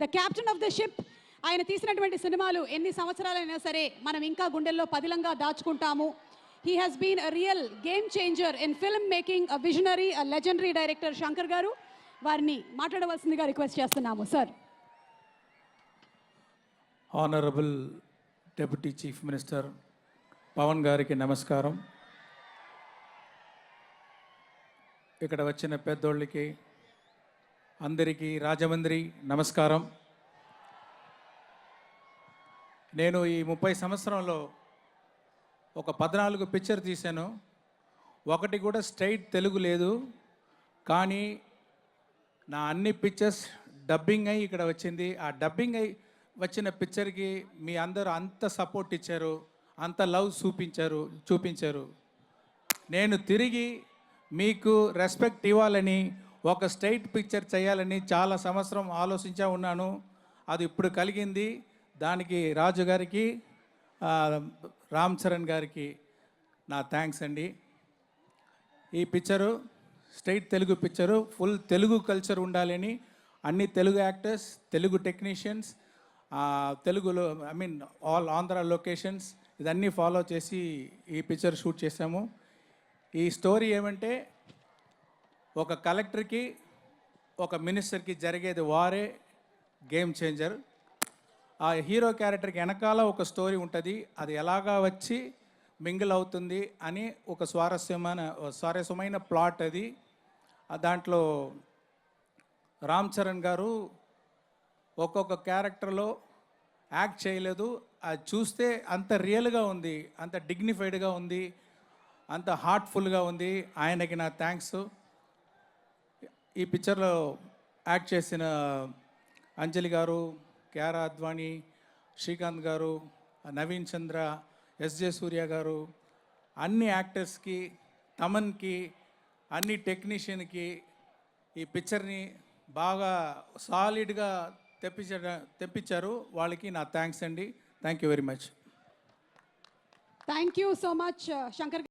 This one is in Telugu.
The captain of the ship. ఆయన తీసినటువంటి సినిమాలు ఎన్ని సంవత్సరాలైనా సరే మనం ఇంకా గుండెల్లో పదిలంగా దాచుకుంటాము. He has been a real game changer in film making, a visionary, a legendary director Shankar garu. వారిని మాట్లాడవలసిందిగా రిక్వెస్ట్ చేస్తున్నాము sir. Honourable deputy chief minister Pawan గారికి నమస్కారం. ఇక్కడ వచ్చిన పెద్దోళ్ళకి అందరికీ రాజమండ్రి నమస్కారం. నేను ఈ 30 సంవత్సరంలో ఒక 14 పిక్చర్ తీశాను. ఒకటి కూడా స్ట్రైట్ తెలుగు లేదు. కానీ నా అన్ని పిక్చర్స్ డబ్బింగ్ అయి ఇక్కడ వచ్చింది. ఆ డబ్బింగ్ అయి వచ్చిన పిక్చర్కి మీ అందరూ అంత సపోర్ట్ ఇచ్చారు, అంత లవ్ చూపించారు. నేను తిరిగి మీకు రెస్పెక్ట్ ఇవ్వాలని, ఒక స్ట్రైట్ పిక్చర్ చేయాలని చాలా సంవత్సరం ఆలోచించా ఉన్నాను. అది ఇప్పుడు కలిగింది. దానికి రాజు గారికి, రామ్ చరణ్ గారికి నా థ్యాంక్స్ అండి. ఈ picture straight Telugu picture, full Telugu culture ఉండాలని అన్ని తెలుగు యాక్టర్స్, తెలుగు టెక్నీషియన్స్, తెలుగులో ఆల్ ఆంధ్ర లొకేషన్స్ ఇదన్నీ ఫాలో చేసి ఈ పిక్చర్ షూట్ చేసాము. ఈ స్టోరీ ఏమంటే, ఒక కలెక్టర్కి ఒక మినిస్టర్కి జరిగేది వారే గేమ్ చేంజర్. ఆ హీరో క్యారెక్టర్కి వెనకాల ఒక స్టోరీ ఉంటుంది. అది ఎలాగా వచ్చి మింగిల్ అవుతుంది అని ఒక స్వారస్యమైన ప్లాట్ అది. దాంట్లో రామ్ చరణ్ గారు ఒక్కొక్క క్యారెక్టర్లో యాక్ట్ చేయలేదు. అది చూస్తే అంత రియల్గా ఉంది, అంత డిగ్నిఫైడ్గా ఉంది, అంత హార్ట్ఫుల్గా ఉంది. ఆయనకి నా థ్యాంక్స్. ఈ పిక్చర్లో యాక్ట్ చేసిన అంజలి గారు, కియారా అద్వానీ, శ్రీకాంత్ గారు, నవీన్ చంద్ర, ఎస్జే సూర్య గారు, అన్ని యాక్టర్స్కి, తమన్కి, అన్ని టెక్నీషియన్కి ఈ పిక్చర్ని బాగా సాలిడ్గా తెప్పించారు. వాళ్ళకి నా థ్యాంక్స్ అండి. Thank you very much. Thank you so much Shankar.